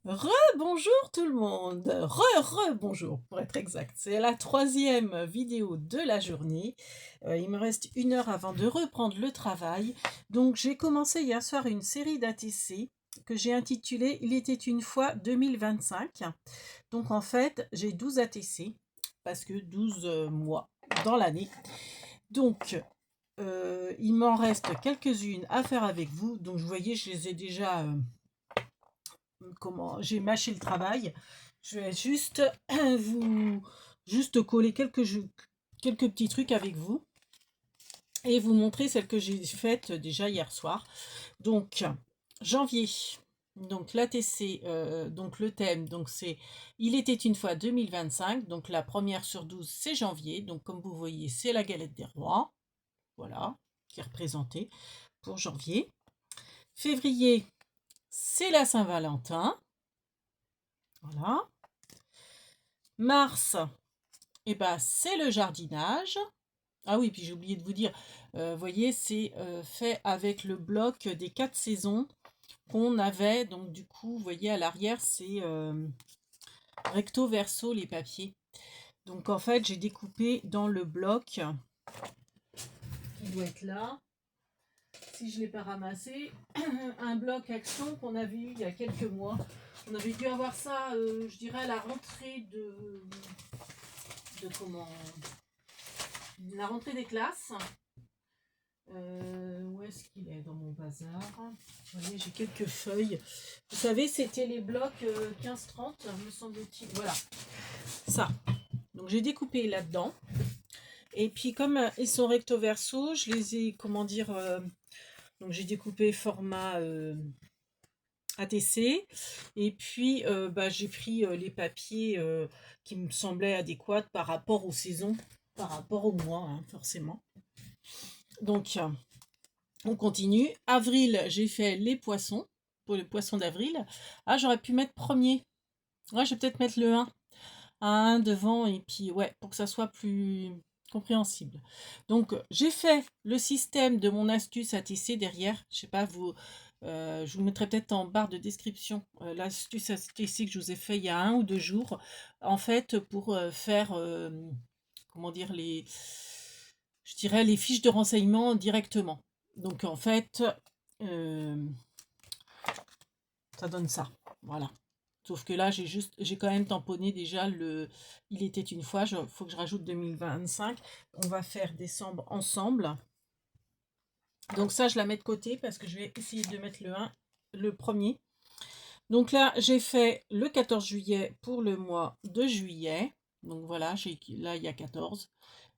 Bonjour tout le monde. Bonjour pour être exact. C'est la troisième vidéo de la journée. Il me reste 1 heure avant de reprendre le travail. Donc j'ai commencé hier soir une série d'ATC que j'ai intitulée Il était une fois 2025. Donc en fait j'ai 12 ATC parce que 12 mois dans l'année. Donc il m'en reste quelques-unes à faire avec vous. Donc vous voyez, je les ai déjà comment j'ai mâché le travail. Je vais juste vous coller quelques petits trucs avec vous et vous montrer celles que j'ai faites déjà hier soir. Donc janvier. Donc l'ATC, donc le thème, donc c'est Il était une fois 2025. Donc la première sur 12 c'est janvier. Donc comme vous voyez, c'est la galette des rois. Voilà, qui est représentée pour janvier. Février, c'est la Saint-Valentin. Voilà. Mars, c'est le jardinage. Ah oui, puis j'ai oublié de vous dire, voyez, c'est fait avec le bloc des 4 saisons qu'on avait. Donc du coup, vous voyez, à l'arrière, c'est recto verso les papiers. Donc en fait, j'ai découpé dans le bloc qui doit être là. Si je ne l'ai pas ramassé, un bloc action qu'on avait eu il y a quelques mois. On avait dû avoir ça, je dirais, à la rentrée de comment la rentrée des classes. Où est-ce qu'il est dans mon bazar? Vous voyez, j'ai quelques feuilles. Vous savez, c'était les blocs 15-30, me semble-t-il. Voilà, ça. Donc j'ai découpé là-dedans. Et puis comme ils sont recto verso, je les ai, comment dire, donc j'ai découpé format ATC. Et puis j'ai pris les papiers qui me semblaient adéquats par rapport aux saisons, par rapport au mois, hein, forcément. Donc on continue. Avril, j'ai fait les poissons, pour les poissons d'avril. Ah, j'aurais pu mettre premier. Ouais, je vais peut-être mettre le 1. Un devant, et puis, ouais, pour que ça soit plus compréhensible. Donc, j'ai fait le système de mon astuce ATC derrière. Je sais pas, je vous mettrai peut-être en barre de description l'astuce ATC que je vous ai fait il y a 1 ou 2 jours. En fait, pour faire, comment dire, je dirais, les fiches de renseignement directement. Donc en fait, euh, ça donne ça. Voilà. Sauf que là, j'ai quand même tamponné déjà le Il était une fois. Il faut que je rajoute 2025. On va faire décembre ensemble. Donc ça, je la mets de côté parce que je vais essayer de mettre le premier. Donc là, j'ai fait le 14 juillet pour le mois de juillet. Donc voilà, là, il y a 14.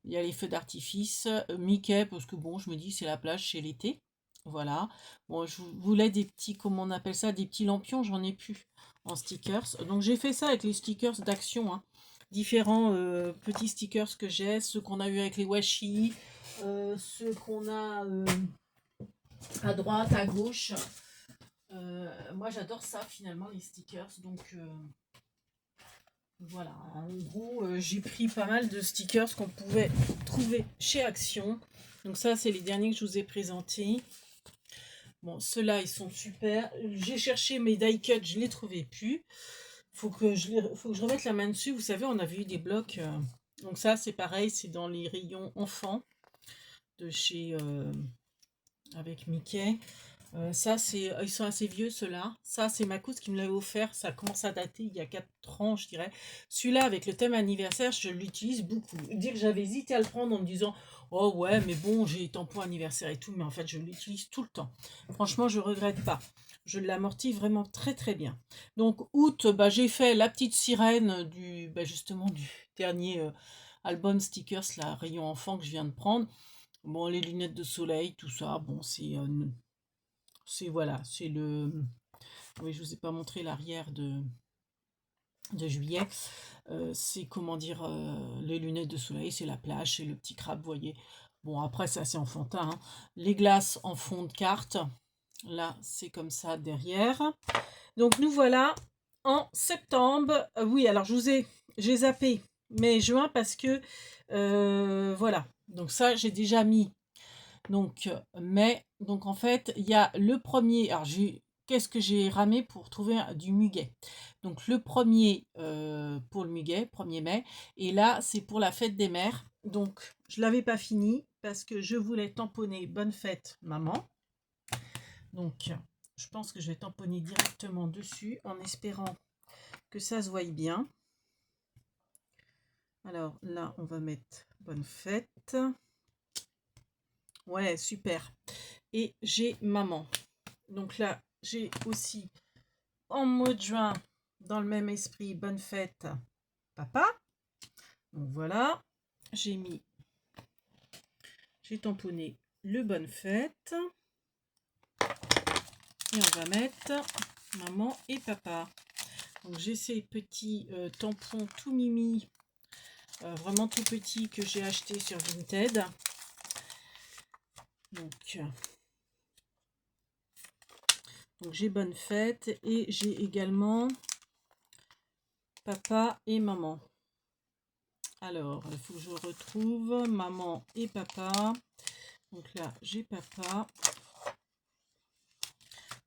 Il y a les feux d'artifice, Mickey, parce que bon, je me dis, c'est la plage, c'est l'été. Voilà. Bon, je voulais des petits, comment on appelle ça, des petits lampions, j'en ai plus en stickers. Donc j'ai fait ça avec les stickers d'Action, hein. Différents petits stickers que j'ai, ceux qu'on a eu avec les washi, ceux qu'on a à droite, à gauche. Moi j'adore ça finalement, les stickers. Donc voilà, en gros, j'ai pris pas mal de stickers qu'on pouvait trouver chez Action. Donc ça, c'est les derniers que je vous ai présentés. Bon, ceux-là, ils sont super. J'ai cherché mes die cuts, je ne les trouvais plus. Faut que je remette la main dessus. Vous savez, on avait eu des blocs. Donc ça, c'est pareil, c'est dans les rayons enfants de chez avec Mickey. Ça, ils sont assez vieux, ceux-là. Ça, c'est ma cousine qui me l'avait offert. Ça commence à dater il y a 4 ans, je dirais. Celui-là, avec le thème anniversaire, je l'utilise beaucoup. Dire que j'avais hésité à le prendre en me disant, oh ouais, mais bon, j'ai tampon anniversaire et tout. Mais en fait, je l'utilise tout le temps. Franchement, je regrette pas. Je l'amortis vraiment très très bien. Donc, août, j'ai fait la petite sirène justement, du dernier album stickers, la rayon enfant que je viens de prendre. Bon, les lunettes de soleil, tout ça, bon, voilà, c'est le... Oui, je vous ai pas montré l'arrière de juillet. C'est, comment dire, les lunettes de soleil, c'est la plage, c'est le petit crabe, vous voyez. Bon, après, c'est assez enfantin, hein. Les glaces en fond de carte. Là, c'est comme ça derrière. Donc, nous voilà en septembre. Oui, alors, j'ai zappé mai, juin parce que, voilà. Donc, ça, j'ai déjà mis. Donc, mai. Donc, en fait, il y a le premier. Alors, qu'est-ce que j'ai ramé pour trouver du muguet. Donc le premier pour le muguet, 1er mai, et là c'est pour la fête des mères. Donc je l'avais pas fini parce que je voulais tamponner bonne fête maman. Donc je pense que je vais tamponner directement dessus en espérant que ça se voie bien. Alors là on va mettre bonne fête. Ouais, super. Et j'ai maman. Donc là j'ai aussi en mois de juin, dans le même esprit, bonne fête, papa. Donc voilà, j'ai tamponné le bonne fête. Et on va mettre maman et papa. Donc j'ai ces petits tampons tout mimi, vraiment tout petits que j'ai acheté sur Vinted. Donc j'ai bonne fête et j'ai également papa et maman. Alors, il faut que je retrouve maman et papa. Donc là, j'ai papa.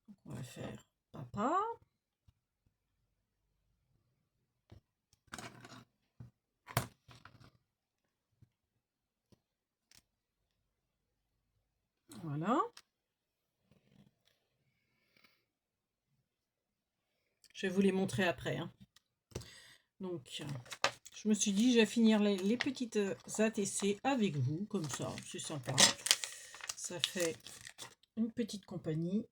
Donc on va faire papa. Voilà. Je vais vous les montrer après. Hein. Donc, je me suis dit, je vais finir les petites ATC avec vous, comme ça, c'est sympa. Ça fait une petite compagnie.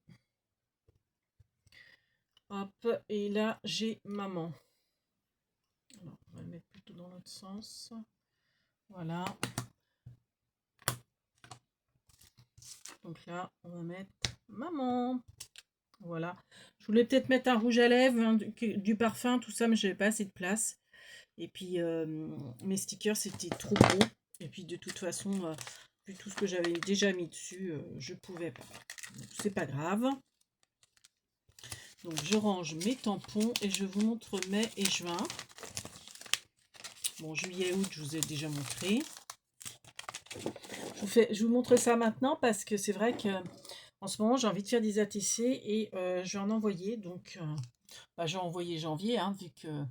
Hop, et là, j'ai maman. Alors, on va le mettre plutôt dans l'autre sens. Voilà. Donc là, on va mettre maman. Voilà. Je voulais peut-être mettre un rouge à lèvres, hein, du parfum, tout ça, mais je n'avais pas assez de place. Et puis, mes stickers, c'était trop gros. Et puis, de toute façon, vu tout ce que j'avais déjà mis dessus, je pouvais pas. C'est pas grave. Donc, je range mes tampons et je vous montre mai et juin. Bon, juillet, août, je vous ai déjà montré. Je vous montre ça maintenant parce que c'est vrai que en ce moment, j'ai envie de faire des ATC et je vais en envoyer. Donc, j'ai envoyé janvier, hein, vu que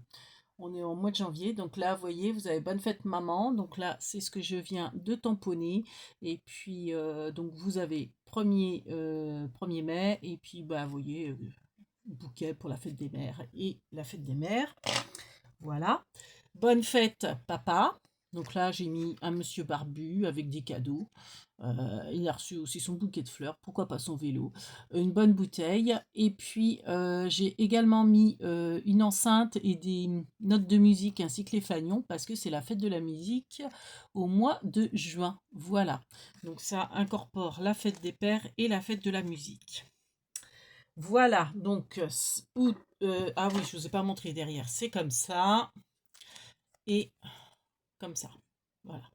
on est au mois de janvier. Donc là, vous voyez, vous avez bonne fête maman. Donc là, c'est ce que je viens de tamponner. Et puis, donc vous avez 1er mai. Et puis, vous voyez, bouquet pour la fête des mères et la fête des mères. Voilà. Bonne fête papa. Donc là, j'ai mis un monsieur barbu avec des cadeaux. Il a reçu aussi son bouquet de fleurs, pourquoi pas son vélo, une bonne bouteille. Et puis, j'ai également mis une enceinte et des notes de musique ainsi que les fanions parce que c'est la fête de la musique au mois de juin. Voilà. Donc ça incorpore la fête des pères et la fête de la musique. Voilà. Donc, ah oui, je ne vous ai pas montré derrière. C'est comme ça. Et comme ça. Voilà.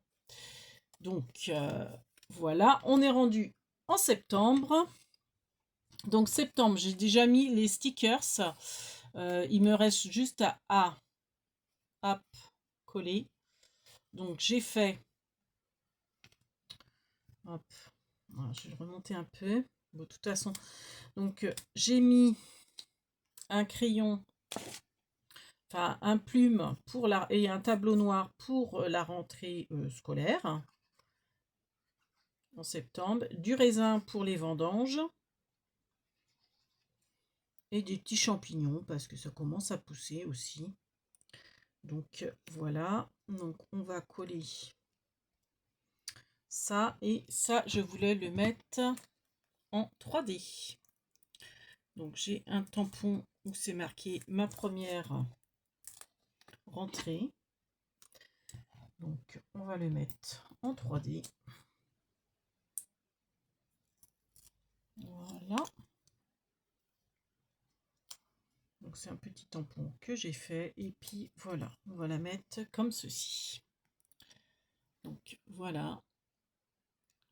Donc, voilà, on est rendu en septembre. Donc, septembre, j'ai déjà mis les stickers. Il me reste juste à hop, coller. Donc, j'ai fait... Hop, je vais le remonter un peu. Bon, de toute façon, donc, j'ai mis un crayon, enfin, un plume pour et un tableau noir pour la rentrée scolaire. En septembre, du raisin pour les vendanges et des petits champignons parce que ça commence à pousser aussi. Donc voilà, donc on va coller ça et ça je voulais le mettre en 3D. Donc j'ai un tampon où c'est marqué ma première rentrée. Donc on va le mettre en 3D. Voilà. Donc c'est un petit tampon que j'ai fait et puis voilà, on va la mettre comme ceci. Donc voilà.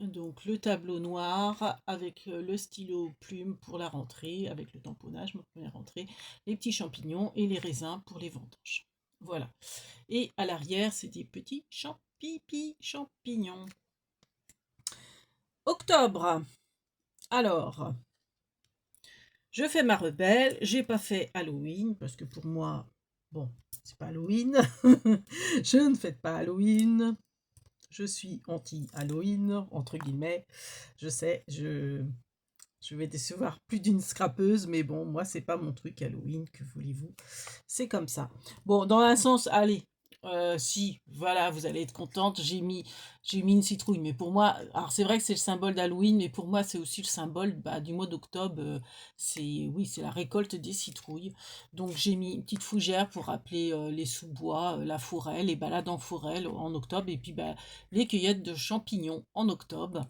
Donc le tableau noir avec le stylo plume pour la rentrée, avec le tamponnage, ma première rentrée, les petits champignons et les raisins pour les vendanges. Voilà. Et à l'arrière, c'est des petits champignons. Octobre. Alors, Je fais ma rebelle, j'ai pas fait Halloween, parce que pour moi, bon, c'est pas Halloween. Je ne fête pas Halloween. Je suis anti-Halloween, entre guillemets. Je sais, je vais décevoir plus d'une scrapeuse, mais bon, moi, c'est pas mon truc Halloween, que voulez-vous? C'est comme ça. Bon, dans un sens, allez, si, voilà, vous allez être contente, j'ai mis une citrouille, mais pour moi, alors c'est vrai que c'est le symbole d'Halloween, mais pour moi, c'est aussi le symbole bah, du mois d'octobre. C'est, oui, c'est la récolte des citrouilles. Donc, j'ai mis une petite fougère pour rappeler les sous-bois, la forêt, les balades en forêt en octobre, et puis bah, les cueillettes de champignons en octobre.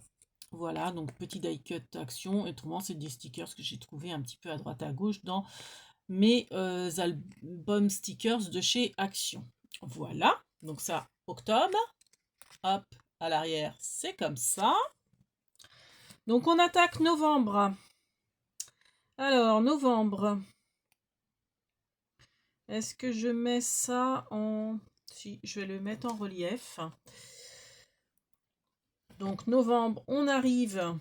Voilà, donc petit die cut action, et autrement c'est des stickers que j'ai trouvé un petit peu à droite à gauche dans mes albums stickers de chez Action. Voilà, donc ça, octobre, hop, à l'arrière, c'est comme ça. Donc on attaque novembre. Alors, novembre, est-ce que je mets ça en... Si, je vais le mettre en relief. Donc novembre, on arrive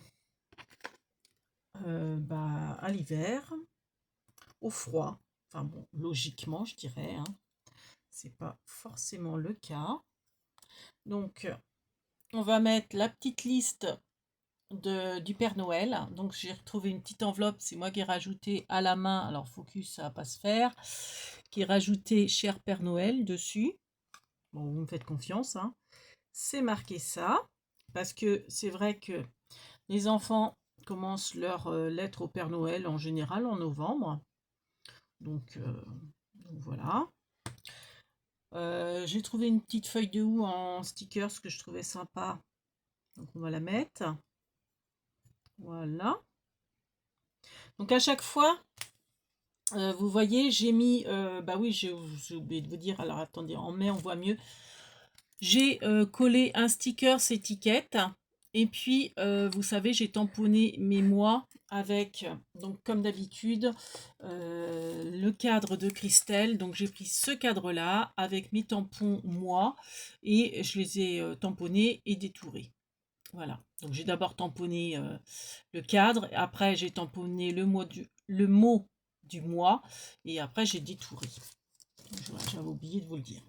bah, à l'hiver, au froid. Enfin bon, logiquement, je dirais, hein. C'est pas forcément le cas. Donc, on va mettre la petite liste du Père Noël. Donc, j'ai retrouvé une petite enveloppe. C'est moi qui ai rajouté à la main. Alors, focus, ça va pas se faire. Qui ai rajouté Cher Père Noël dessus. Bon, vous me faites confiance, hein. C'est marqué ça. Parce que c'est vrai que les enfants commencent leur lettre au Père Noël en général en novembre. Donc voilà. J'ai trouvé une petite feuille de houx en stickers que je trouvais sympa. Donc on va la mettre. Voilà. Donc à chaque fois, vous voyez, j'ai mis... bah oui, j'ai oublié de vous dire. Alors attendez, en mai, on voit mieux. J'ai collé un sticker étiquette. Et puis, vous savez, j'ai tamponné mes mois avec, donc comme d'habitude, le cadre de Christelle. Donc j'ai pris ce cadre-là avec mes tampons mois et je les ai tamponnés et détourés. Voilà. Donc j'ai d'abord tamponné le cadre, après j'ai tamponné le mot du mois et après j'ai détouré. J'avais oublié de vous le dire.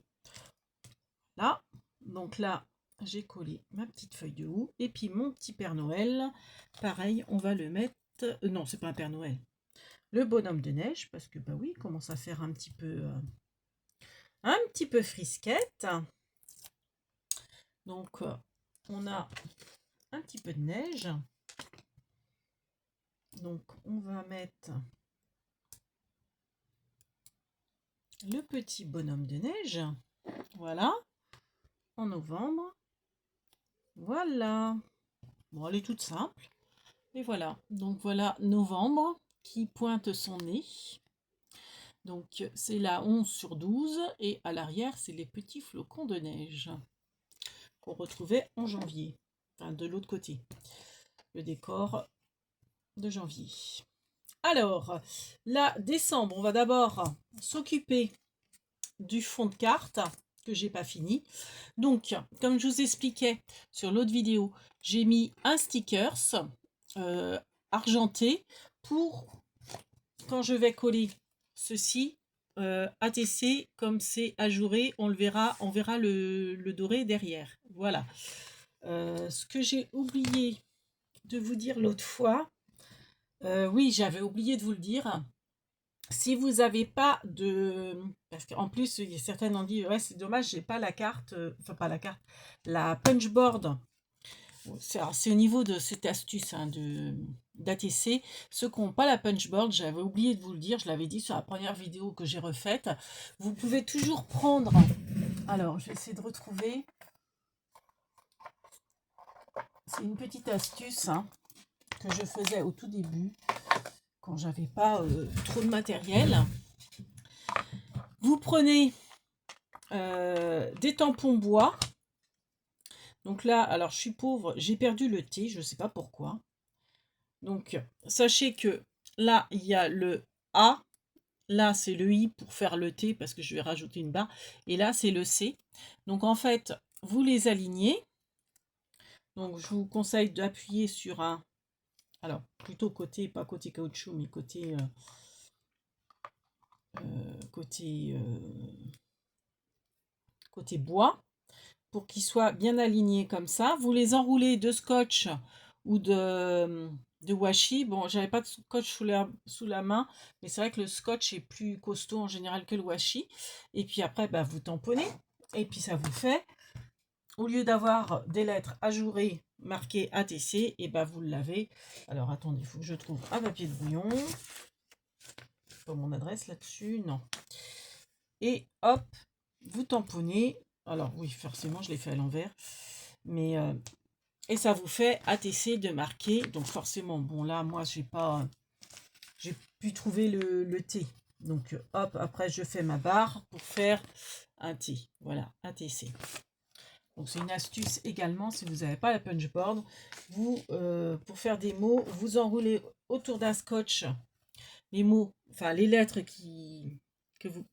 Là, donc là, j'ai collé ma petite feuille de houx. Et puis mon petit Père Noël, pareil, on va le mettre... non, c'est pas un Père Noël. Le bonhomme de neige, parce que bah oui, il commence à faire un petit peu frisquette. Donc, on a un petit peu de neige. Donc, on va mettre le petit bonhomme de neige. Voilà. En novembre. Voilà. Bon, elle est toute simple. Et voilà. Donc, voilà novembre qui pointe son nez. Donc, c'est la 11/12. Et à l'arrière, c'est les petits flocons de neige qu'on retrouvait en janvier. Enfin, de l'autre côté. Le décor de janvier. Alors, là, décembre, on va d'abord s'occuper du fond de carte que j'ai pas fini. Donc, comme je vous expliquais sur l'autre vidéo, j'ai mis un stickers argenté pour quand je vais coller ceci ATC, comme c'est ajouré, on verra le doré derrière. Voilà. Ce que j'ai oublié de vous dire l'autre fois, oui, j'avais oublié de vous le dire. Si vous n'avez pas de... Parce qu'en plus, il y a certaines ont dit, ouais, c'est dommage, j'ai pas la carte, enfin pas la carte, la punchboard. C'est au niveau de cette astuce hein, d'ATC. Ceux qui n'ont pas la punchboard, j'avais oublié de vous le dire, je l'avais dit sur la première vidéo que j'ai refaite. Vous pouvez toujours prendre... Alors, je vais essayer de retrouver. C'est une petite astuce hein, que je faisais au tout début, quand j'avais pas trop de matériel. Vous prenez des tampons bois. Donc là, alors je suis pauvre, j'ai perdu le T, je ne sais pas pourquoi. Donc, sachez que là, il y a le A. Là, c'est le I pour faire le T parce que je vais rajouter une barre. Et là, c'est le C. Donc, en fait, vous les alignez. Donc, je vous conseille d'appuyer sur un Alors, plutôt côté, pas côté caoutchouc, mais côté, côté, côté bois, pour qu'ils soient bien alignés comme ça. Vous les enroulez de scotch ou de washi. Bon, j'avais pas de scotch sous la main, mais c'est vrai que le scotch est plus costaud en général que le washi. Et puis après, bah, vous tamponnez. Et puis ça vous fait, au lieu d'avoir des lettres ajourées marquées ATC, et bah vous l'avez. Alors attendez, il faut que je trouve un papier de brouillon. Pas mon adresse là-dessus, non. Et hop, vous tamponnez. Alors oui, forcément, je l'ai fait à l'envers. Mais et ça vous fait ATC de marquer. Donc forcément, bon là, moi, j'ai pu trouver le T. Donc hop, après, je fais ma barre pour faire un T. Voilà, ATC. Donc c'est une astuce également, si vous n'avez pas la punchboard, vous, pour faire des mots, vous enroulez autour d'un scotch les mots, enfin les lettres qui vous,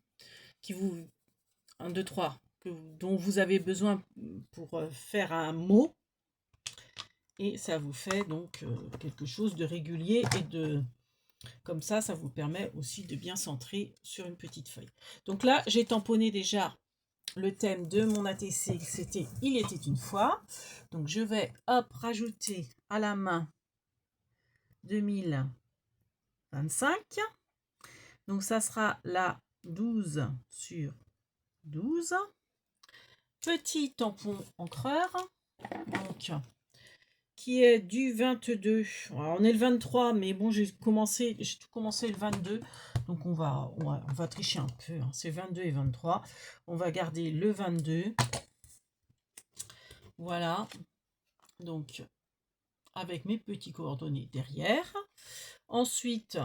1, 2, 3, dont vous avez besoin pour faire un mot. Et ça vous fait donc quelque chose de régulier et de... Comme ça vous permet aussi de bien centrer sur une petite feuille. Donc là, j'ai tamponné déjà le thème de mon ATC, c'était Il était une fois. Donc je vais, hop, rajouter à la main 2025. Donc ça sera la 12 sur 12. Petit tampon encreur. Donc qui est du 22. Alors, on est le 23, mais bon, j'ai tout commencé le 22. Donc on va tricher un peu, hein. C'est 22 et 23. On va garder le 22. Voilà. Donc, avec mes petits coordonnées derrière. Ensuite,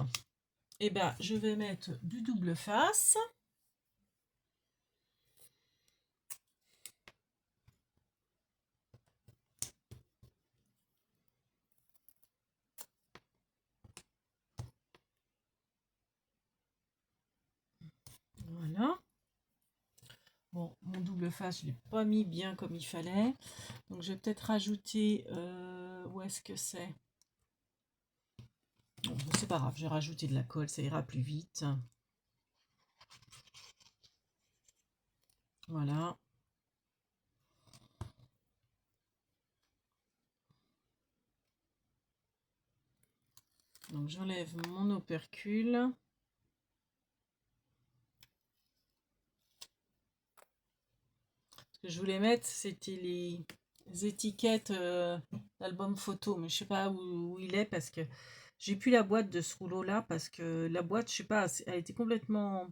eh ben, je vais mettre du double face. Voilà. Bon, mon double face, je ne l'ai pas mis bien comme il fallait. Donc, je vais peut-être rajouter... où est-ce que c'est? Bon, c'est pas grave, je vais rajouter de la colle, ça ira plus vite. Voilà. Donc, j'enlève mon opercule. Ce que je voulais mettre, c'était les étiquettes d'album photo, mais je sais pas où il est parce que j'ai plus la boîte de ce rouleau là parce que la boîte, je sais pas, elle était complètement,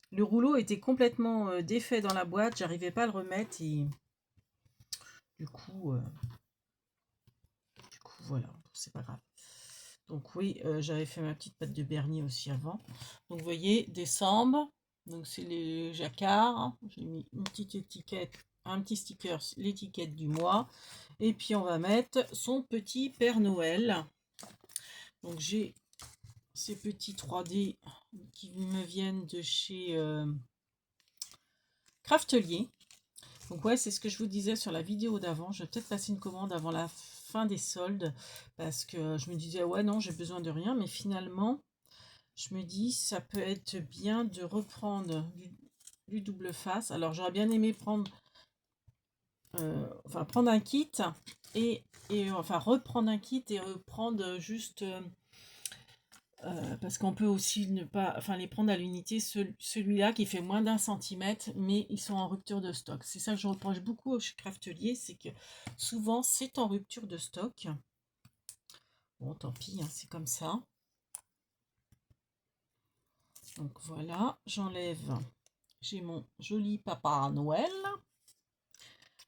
le rouleau était complètement défait dans la boîte, j'arrivais pas à le remettre et du coup voilà, c'est pas grave. Donc oui, j'avais fait ma petite pâte de Bernier aussi avant. Donc vous voyez, décembre, donc c'est les jacquards, j'ai mis une petite étiquette, un petit sticker, l'étiquette du mois. Et puis on va mettre son petit Père Noël. Donc j'ai ces petits 3D qui me viennent de chez Craftelier. Donc ouais, c'est ce que je vous disais sur la vidéo d'avant. Je vais peut-être passer une commande avant la fin des soldes parce que je me disais ouais non, j'ai besoin de rien, mais finalement je me dis ça peut être bien de reprendre du double face. Alors j'aurais bien aimé prendre prendre un kit et enfin reprendre un kit et reprendre juste parce qu'on peut aussi ne pas, enfin les prendre à l'unité, celui-là qui fait moins d'un centimètre, mais ils sont en rupture de stock. C'est ça que je reproche beaucoup chez Craftelier, c'est que souvent c'est en rupture de stock. Bon, tant pis, hein, c'est comme ça. Donc voilà, j'enlève. J'ai mon joli papa Noël.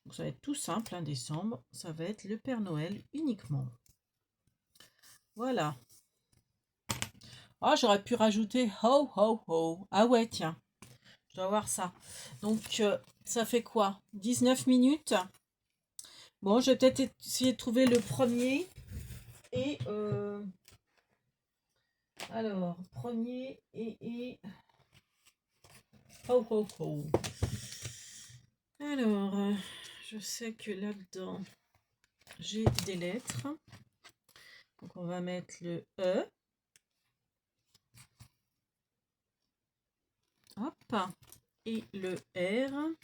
Donc ça va être tout simple, hein, décembre. Ça va être le Père Noël uniquement. Voilà. Ah, j'aurais pu rajouter ho ho ho. Ah ouais, tiens. Je dois voir ça. Donc, ça fait quoi? 19 minutes. Bon, je vais peut-être essayer de trouver le premier. Et, alors, premier et... Ho, ho, ho. Alors, je sais que là-dedans, j'ai des lettres. Donc on va mettre le E. Hop. Et le R.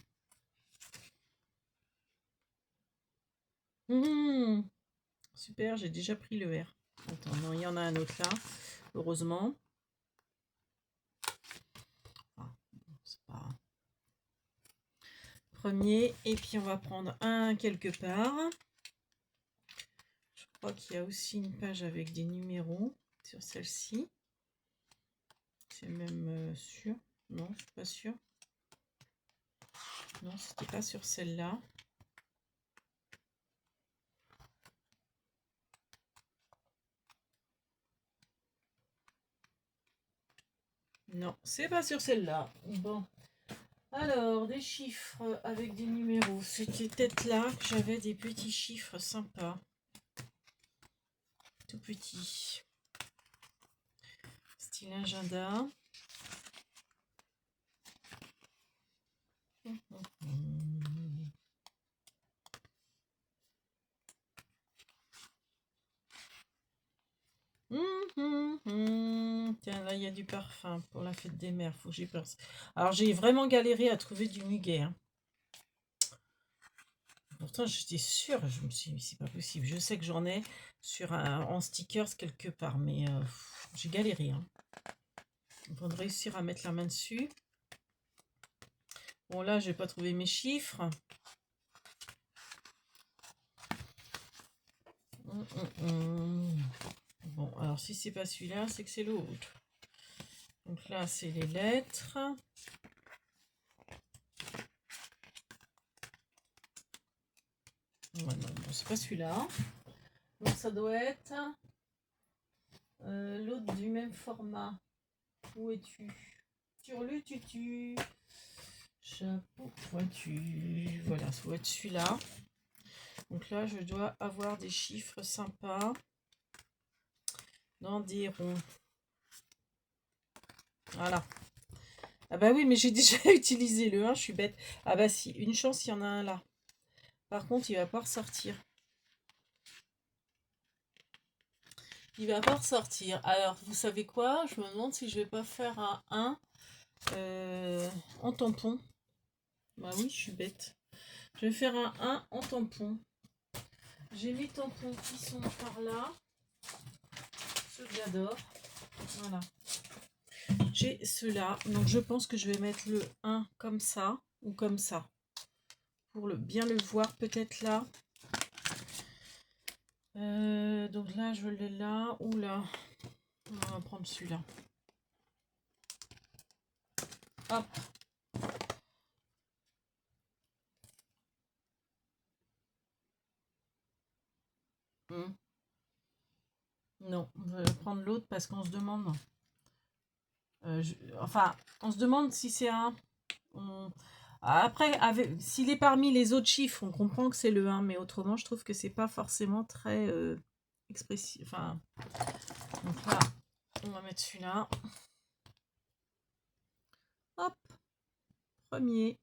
Super, j'ai déjà pris le R. Attends, non, il y en a un autre là, heureusement. Ah, c'est pas... Premier, et puis on va prendre un quelque part. Je crois qu'il y a aussi une page avec des numéros sur celle-ci. C'est même sûr. Non, je suis pas sûre. Non, c'était pas sur celle-là. Non, c'est pas sur celle-là. Bon. Alors, des chiffres avec des numéros. C'était peut-être là que j'avais des petits chiffres sympas. Tout petits. Style agenda. Tiens, là, il y a du parfum pour la fête des mères. Faut que j'y pense. Alors, j'ai vraiment galéré à trouver du muguet. Hein. Pourtant, j'étais sûre. Je me suis dit, c'est pas possible. Je sais que j'en ai en stickers quelque part. Mais j'ai galéré. Hein. Avant de réussir à mettre la main dessus. Bon, là, je n'ai pas trouvé mes chiffres. Bon, alors si c'est pas celui-là, c'est que c'est l'autre. Donc là, c'est les lettres. Ouais, non, c'est pas celui-là. Donc ça doit être l'autre du même format. Où es-tu? Sur le tutu. Chapeau pointu. Voilà, ça doit être celui-là. Donc là, je dois avoir des chiffres sympas. Dans des ronds. Voilà. Ah bah oui, mais j'ai déjà utilisé le 1, je suis bête. Ah bah si, une chance, il y en a un là. Par contre, il va pas ressortir. Il va pas ressortir. Alors, vous savez quoi? Je me demande si je vais pas faire un 1 en tampon. Bah oui, je suis bête. Je vais faire un 1 en tampon. J'ai mes tampons qui sont par là. Ceux que j'adore. Voilà. J'ai ceux-là. Donc, je pense que je vais mettre le 1 comme ça ou comme ça. Pour bien le voir, peut-être là. Donc là, je l'ai là ou là. On va prendre celui-là. Hop. Non, je vais prendre l'autre parce qu'on se demande. Enfin, on se demande si c'est un. Après, s'il est parmi les autres chiffres, on comprend que c'est le 1, mais autrement, je trouve que c'est pas forcément très expressif. Enfin, donc là, on va mettre celui-là. Hop, premier.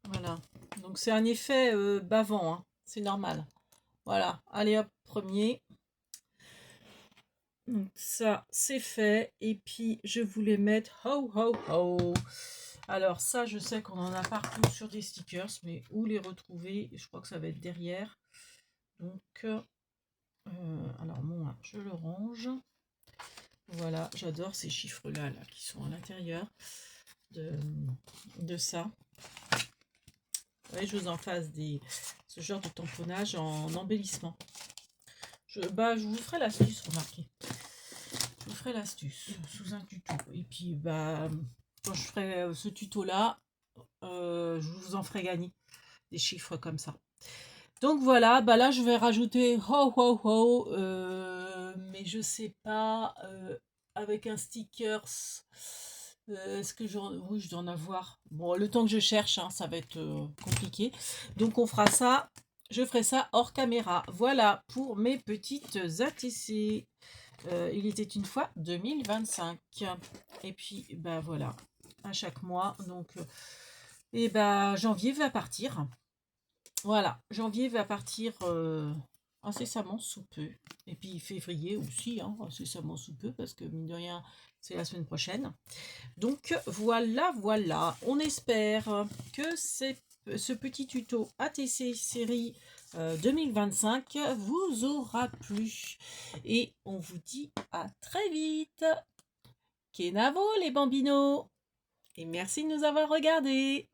Voilà. Donc c'est un effet bavant, hein. C'est normal. Voilà, allez hop, premier. Donc ça, c'est fait. Et puis, je voulais mettre ho, ho, ho. Alors ça, je sais qu'on en a partout sur des stickers, mais où les retrouver? Je crois que ça va être derrière. Donc, alors moi, je le range. Voilà, j'adore ces chiffres-là là, qui sont à l'intérieur de ça. Ouais, je vous en fasse ce genre de tamponnage en embellissement. Je vous ferai l'astuce, remarquez. Je vous ferai l'astuce sous un tuto. Et puis, quand je ferai ce tuto-là, je vous en ferai gagner des chiffres comme ça. Donc voilà, là je vais rajouter ho ho ho, mais je sais pas, avec un sticker, est-ce que oui, je dois en avoir. Bon, le temps que je cherche, hein, ça va être compliqué. Donc on fera ça, je ferai ça hors caméra. Voilà pour mes petites ATC. Il était une fois 2025. Et puis, voilà, à chaque mois. Donc, janvier va partir. Voilà, janvier va partir incessamment sous peu. Et puis février aussi, hein, incessamment sous peu, parce que mine de rien, c'est la semaine prochaine. Donc voilà, voilà. On espère que ce petit tuto ATC série 2025 vous aura plu. Et on vous dit à très vite. Kenavo les bambinos. Et merci de nous avoir regardés.